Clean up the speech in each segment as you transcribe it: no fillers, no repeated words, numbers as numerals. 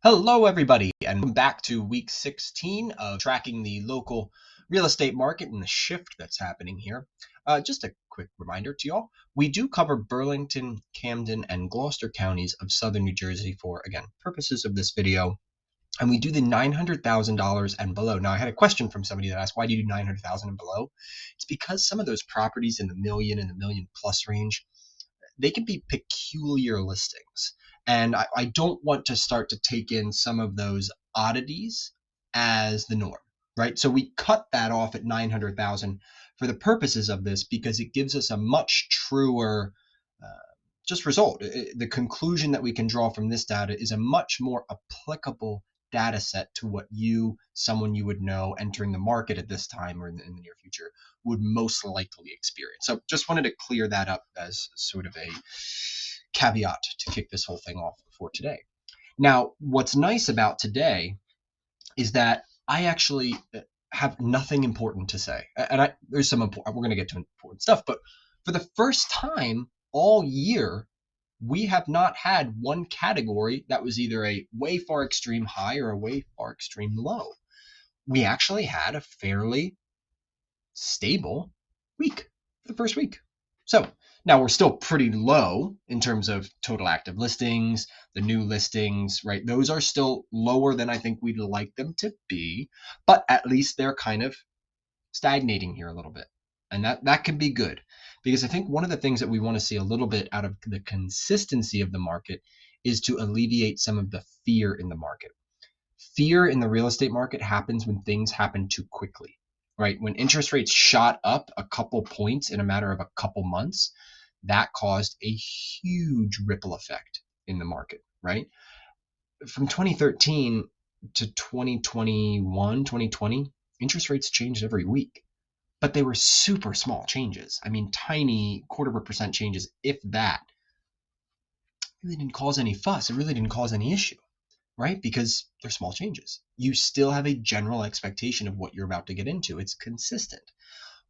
Hello, everybody, and welcome back to week 16 of tracking the local real estate market and the shift that's happening here. Just a quick reminder to y'all, we do cover Burlington, Camden, and Gloucester counties of southern New Jersey for, again, purposes of this video. And we do the $900,000 and below. Now, I had a question from somebody that asked, why do you do 900,000 and below? It's because some of those properties in the million and the million plus range, they can be peculiar listings. And I don't want to start to take in some of those oddities as the norm, right? So we cut that off at 900,000 for the purposes of this because it gives us a much truer just result. The conclusion that we can draw from this data is a much more applicable data set to what someone you would know entering the market at this time or in the near future, would most likely experience. So just wanted to clear that up as sort of a caveat to kick this whole thing off for today. Now, what's nice about today is that I actually have nothing important to say. And there's some important, we're going to get to important stuff, but for the first time all year, we have not had one category that was either a way far extreme high or a way far extreme low. We actually had a fairly stable week for the first week. So now we're still pretty low in terms of total active listings, the new listings, right? Those are still lower than I think we'd like them to be, but at least they're kind of stagnating here a little bit. And that can be good, because I think one of the things that we want to see a little bit out of the consistency of the market is to alleviate some of the fear in the market. Fear in the real estate market happens when things happen too quickly, right? When interest rates shot up a couple points in a matter of a couple months, that caused a huge ripple effect in the market, right? From 2013 to 2021, 2020, interest rates changed every week. But they were super small changes. I mean, tiny 0.25% changes, if that. It really didn't cause any fuss. It really didn't cause any issue, right? Because they're small changes. You still have a general expectation of what you're about to get into. It's consistent.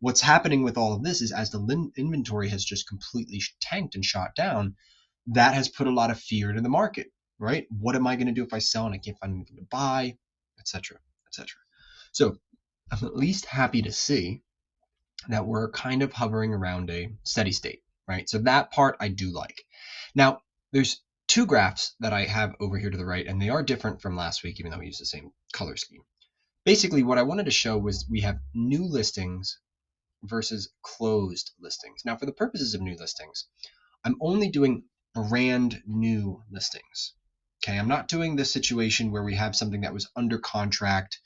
What's happening with all of this is as the inventory has just completely tanked and shot down, that has put a lot of fear into the market, right? What am I going to do if I sell and I can't find anything to buy, et cetera, et cetera. So I'm at least happy to see that we're kind of hovering around a steady state, right? So that part I do like. Now, there's two graphs that I have over here to the right, and they are different from last week, even though we used the same color scheme. Basically, what I wanted to show was we have new listings versus closed listings. Now, for the purposes of new listings, I'm only doing brand new listings. Okay, I'm not doing this situation where we have something that was under contract,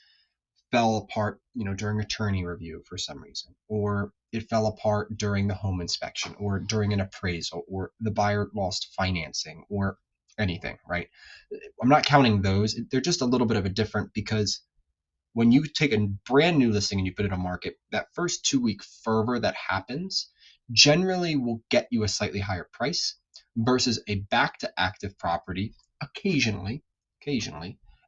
fell apart, during attorney review for some reason, or it fell apart during the home inspection, or during an appraisal, or the buyer lost financing, or anything, right? I'm not counting those. They're just a little bit of a different, because when you take a brand new listing and you put it on market, that first 2-week fervor that happens generally will get you a slightly higher price versus a back to active property. Occasionally,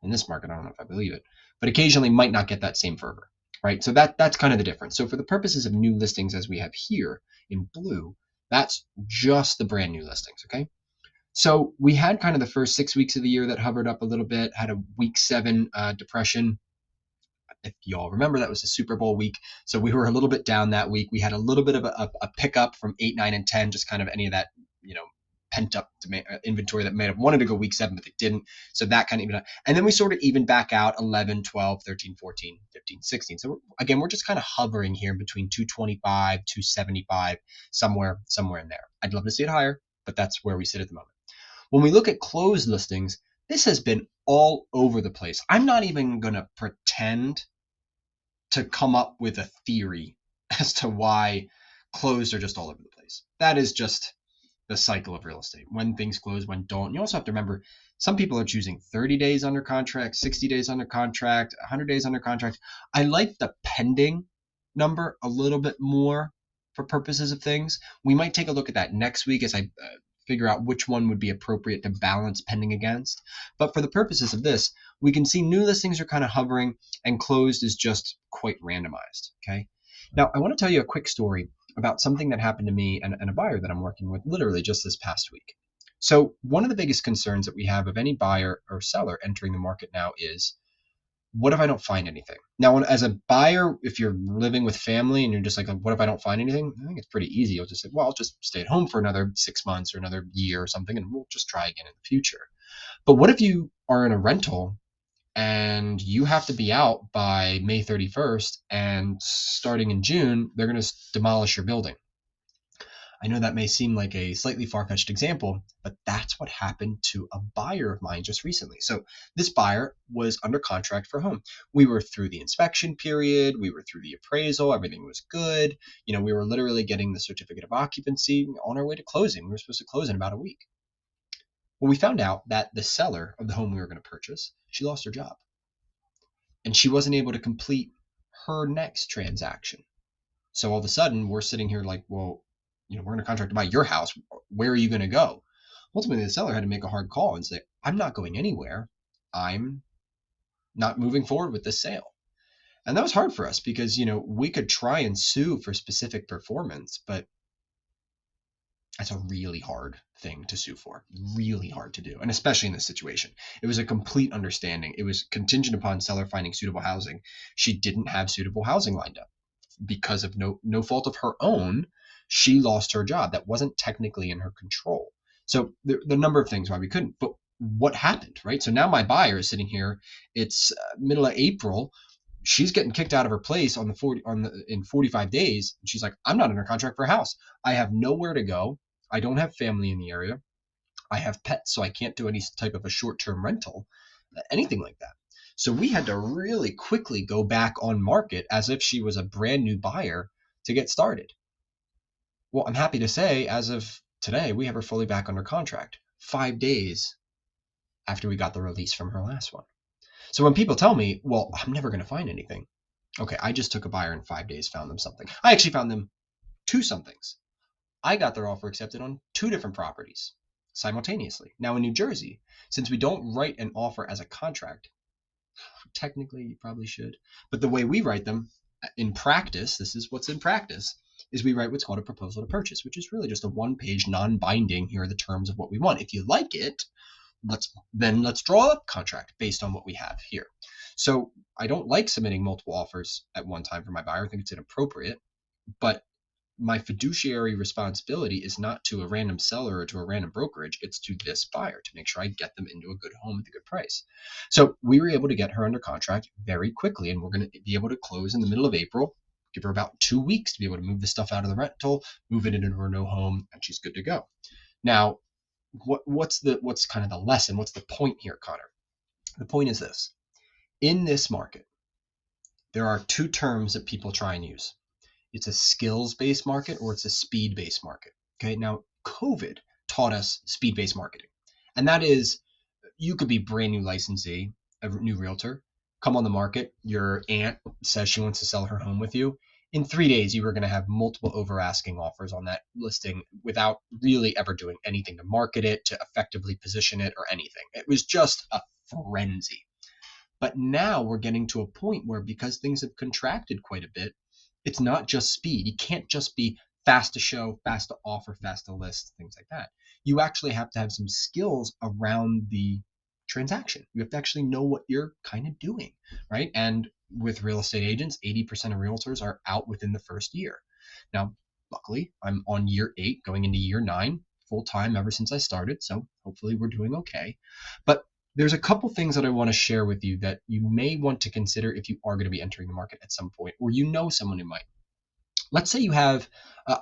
in this market, I don't know if I believe it, but occasionally might not get that same fervor, right? So that's kind of the difference. So for the purposes of new listings, as we have here in blue, that's just the brand new listings, okay? So we had kind of the first 6 weeks of the year that hovered up a little bit, had a week 7 depression. If you all remember, that was the Super Bowl week. So we were a little bit down that week. We had a little bit of a pickup from 8, 9, and 10, just kind of any of that, pent up inventory that may have wanted to go week 7, but they didn't. So that kind of even, and then we sort of evened back out 11, 12, 13, 14, 15, 16. So again, we're just kind of hovering here between 225, 275, somewhere in there. I'd love to see it higher, but that's where we sit at the moment. When we look at closed listings, this has been all over the place. I'm not even going to pretend to come up with a theory as to why closed are just all over the place. That is just the cycle of real estate. When things close, when don't. You also have to remember, some people are choosing 30 days under contract, 60 days under contract, 100 days under contract. I like the pending number a little bit more for purposes of things. We might take a look at that next week as I figure out which one would be appropriate to balance pending against. But for the purposes of this, we can see new listings are kind of hovering and closed is just quite randomized, okay? Now, I want to tell you a quick story about something that happened to me and a buyer that I'm working with literally just this past week. So one of the biggest concerns that we have of any buyer or seller entering the market now is, what if I don't find anything? Now, as a buyer, if you're living with family and you're just like, what if I don't find anything? I think it's pretty easy. You'll just say, well, I'll just stay at home for another 6 months or another year or something, and we'll just try again in the future. But what if you are in a rental and you have to be out by May 31st, and starting in June, they're going to demolish your building? I know that may seem like a slightly far-fetched example, but that's what happened to a buyer of mine just recently. So this buyer was under contract for a home. We were through the inspection period, we were through the appraisal, everything was good. We were literally getting the certificate of occupancy on our way to closing. We were supposed to close in about a week. Well, we found out that the seller of the home we were going to purchase, she lost her job. And she wasn't able to complete her next transaction. So all of a sudden, we're sitting here like, well, we're in a contract to buy your house. Where are you going to go? Ultimately, the seller had to make a hard call and say, I'm not going anywhere. I'm not moving forward with this sale. And that was hard for us because, we could try and sue for specific performance, but that's a really hard thing to sue for, really hard to do. And especially in this situation, it was a complete understanding. It was contingent upon seller finding suitable housing. She didn't have suitable housing lined up because of no fault of her own. She lost her job. That wasn't technically in her control. So the number of things why we couldn't, but what happened, right? So now my buyer is sitting here. It's middle of April. She's getting kicked out of her place in 45 days. And she's like, I'm not under contract for a house. I have nowhere to go. I don't have family in the area. I have pets, so I can't do any type of a short-term rental, anything like that. So we had to really quickly go back on market as if she was a brand new buyer to get started. Well, I'm happy to say, as of today, we have her fully back under contract 5 days after we got the release from her last one. So when people tell me, well, I'm never going to find anything. Okay, I just took a buyer in 5 days, found them something. I actually found them 2 somethings. I got their offer accepted on 2 different properties simultaneously. Now in New Jersey, since we don't write an offer as a contract, technically you probably should, but the way we write them in practice, this is what's in practice, is we write what's called a proposal to purchase, which is really just a 1-page non-binding, here are the terms of what we want. If you like it, let's draw up a contract based on what we have here. So I don't like submitting multiple offers at one time for my buyer. I think it's inappropriate, but my fiduciary responsibility is not to a random seller or to a random brokerage. It's to this buyer to make sure I get them into a good home at a good price. So we were able to get her under contract very quickly, and we're going to be able to close in the middle of April, give her about 2 weeks to be able to move the stuff out of the rental, move it into her new home, and she's good to go. Now, what's kind of the lesson? What's the point here, Connor? The point is this. In this market, there are 2 terms that people try and use. It's a skills-based market or it's a speed-based market. Okay, now COVID taught us speed-based marketing. And that is, you could be brand new licensee, a new realtor, come on the market, your aunt says she wants to sell her home with you. In 3 days, you were going to have multiple over-asking offers on that listing without really ever doing anything to market it, to effectively position it, or anything. It was just a frenzy. But now we're getting to a point where, because things have contracted quite a bit, it's not just speed. You can't just be fast to show, fast to offer, fast to list, things like that. You actually have to have some skills around the transaction. You have to actually know what you're kind of doing, right? And with real estate agents, 80% of realtors are out within the first year. Now, luckily, I'm on year 8, going into year 9, full time ever since I started. So hopefully we're doing okay. But there's a couple things that I want to share with you that you may want to consider if you are going to be entering the market at some point, or someone who might. Let's say you have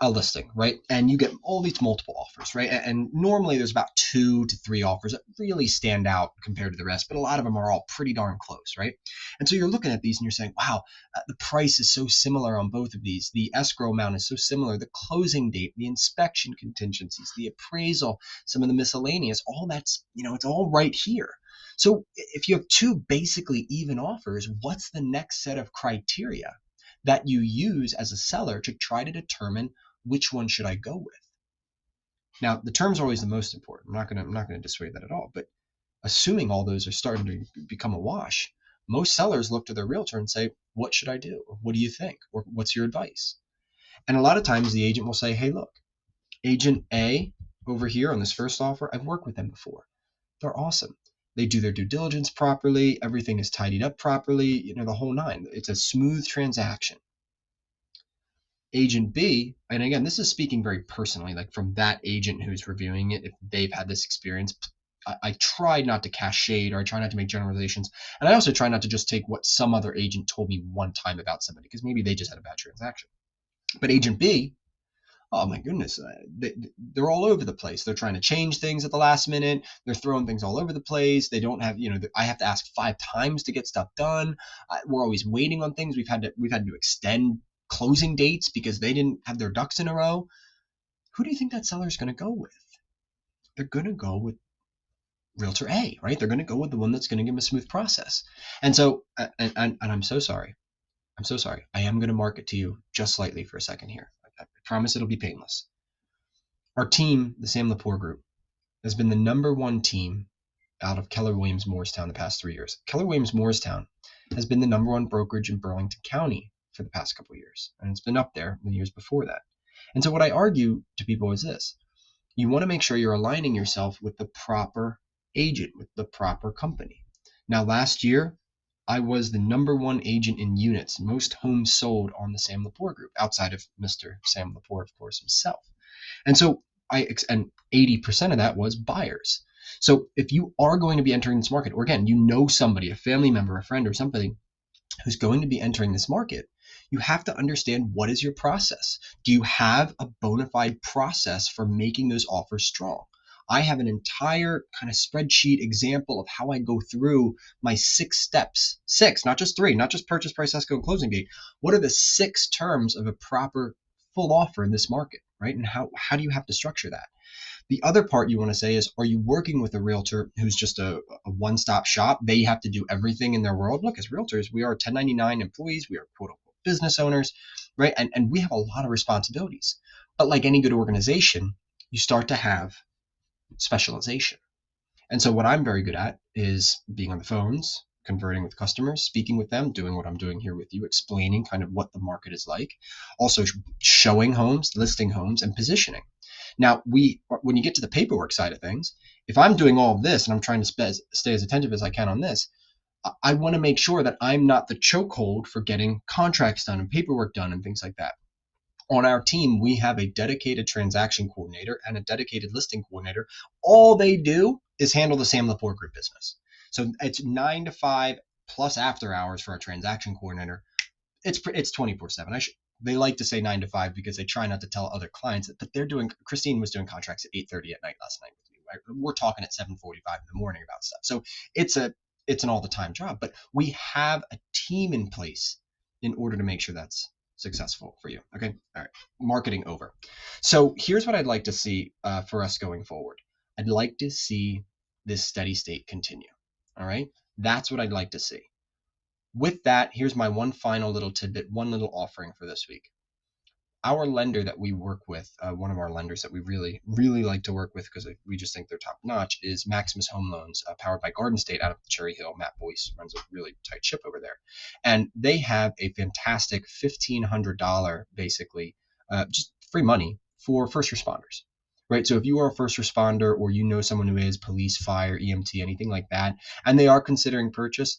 a listing, right? And you get all these multiple offers, right? And normally there's about 2 to 3 offers that really stand out compared to the rest, but a lot of them are all pretty darn close, right? And so you're looking at these and you're saying, wow, the price is so similar on both of these. The escrow amount is so similar. The closing date, the inspection contingencies, the appraisal, some of the miscellaneous, all that's, it's all right here. So if you have 2 basically even offers, what's the next set of criteria that you use as a seller to try to determine which one should I go with? Now, the terms are always the most important. I'm not going to dissuade that at all. But assuming all those are starting to become a wash, most sellers look to their realtor and say, what should I do? Or what do you think? Or what's your advice? And a lot of times the agent will say, hey, look, agent A over here on this first offer, I've worked with them before. They're awesome. They do their due diligence properly. Everything is tidied up properly, the whole nine. It's a smooth transaction. Agent B, and again, this is speaking very personally, like from that agent who's reviewing it, if they've had this experience. I try not to cast shade, or I try not to make generalizations. And I also try not to just take what some other agent told me one time about somebody, because maybe they just had a bad transaction. But Agent B, oh my goodness, they're all over the place. They're trying to change things at the last minute. They're throwing things all over the place. They don't have, I have to ask 5 times to get stuff done. We're always waiting on things. We've had to extend closing dates because they didn't have their ducks in a row. Who do you think that seller is going to go with? They're going to go with Realtor A, right? They're going to go with the one that's going to give them a smooth process. And so, and I'm so sorry. I'm so sorry. I am going to mark it to you just slightly for a second here. I promise it'll be painless. Our team, the Sam Lepore Group, has been the #1 team out of Keller Williams Morristown the past 3 years. Keller Williams Morristown has been the #1 brokerage in Burlington County for the past couple of years, and it's been up there the years before that. And so what I argue to people is this: you want to make sure you're aligning yourself with the proper agent, with the proper company. Now, last year, I was the #1 agent in units, most homes sold on the Sam Lepore Group, outside of Mr. Sam Lepore, of course, himself. And so and 80% of that was buyers. So if you are going to be entering this market, or again, somebody, a family member, a friend, or somebody who's going to be entering this market, you have to understand, what is your process? Do you have a bona fide process for making those offers strong? I have an entire kind of spreadsheet example of how I go through my 6 steps. 6, not just 3, not just purchase price, escrow, and closing date. What are the 6 terms of a proper full offer in this market, right? And how do you have to structure that? The other part you want to say is, are you working with a realtor who's just a one-stop shop? They have to do everything in their world. Look, as realtors, we are 1099 employees. We are quote unquote business owners, right? And we have a lot of responsibilities. But like any good organization, you start to have specialization. And so what I'm very good at is being on the phones, converting with customers, speaking with them, doing what I'm doing here with you, explaining kind of what the market is like, also showing homes, listing homes, and positioning. Now, when you get to the paperwork side of things, if I'm doing all of this and I'm trying to stay as attentive as I can on this, I want to make sure that I'm not the chokehold for getting contracts done and paperwork done and things like that. On our team, we have a dedicated transaction coordinator and a dedicated listing coordinator. All they do is handle the Sam Lepore Group business. So it's 9 to 5 plus after hours for our transaction coordinator. It's 24/7. They like to say 9 to 5 because they try not to tell other clients that, but Christine was doing contracts at 8:30 at night last night with me. Right? We're talking at 7:45 in the morning about stuff. So it's an all the time job, but we have a team in place in order to make sure that's successful for you. Okay. All right. Marketing over. So here's what I'd like to see for us going forward. I'd like to see this steady state continue. All right. That's what I'd like to see. With that, here's my one final little tidbit, one little offering for this week. Our lender that we work with, one of our lenders that we really, really like to work with because we just think they're top notch, is Maximus Home Loans, powered by Garden State out of Cherry Hill. Matt Boyce runs a really tight ship over there. And they have a fantastic $1,500, basically, just free money for first responders. Right. So if you are a first responder, or someone who is police, fire, EMT, anything like that, and they are considering purchase,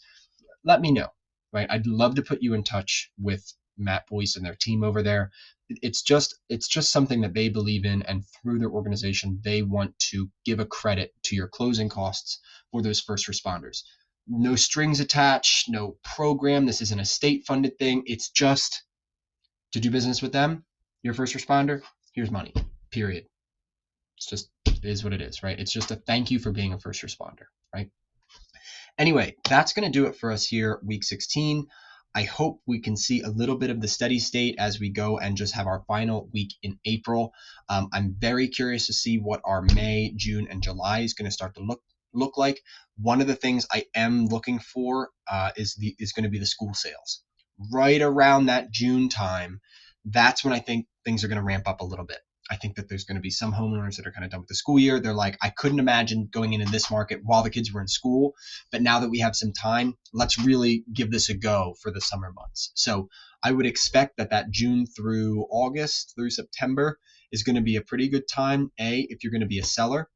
let me know. Right. I'd love to put you in touch with Matt Boyce and their team over there. It's just something that they believe in, and through their organization, they want to give a credit to your closing costs for those first responders. No strings attached, no program. This isn't a state funded thing. It's just to do business with them. You're a first responder. Here's money, period. It is what it is, right? It's just a thank you for being a first responder, right? Anyway, that's going to do it for us here, week 16. I hope we can see a little bit of the steady state as we go and just have our final week in April. I'm very curious to see what our May, June, and July is going to start to look like. One of the things I am looking for is going to be the school sales. Right around that June time, that's when I think things are going to ramp up a little bit. I think that there's going to be some homeowners that are kind of done with the school year. They're like, I couldn't imagine going into this market while the kids were in school. But now that we have some time, let's really give this a go for the summer months. So I would expect that June through August through September is going to be a pretty good time. If you're going to be a seller,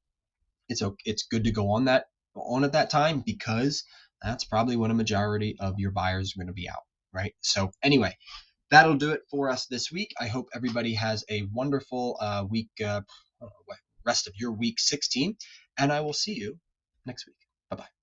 it's good to go on at that time, because that's probably when a majority of your buyers are going to be out, right? So anyway, that'll do it for us this week. I hope everybody has a wonderful week, rest of your week 16, and I will see you next week. Bye bye.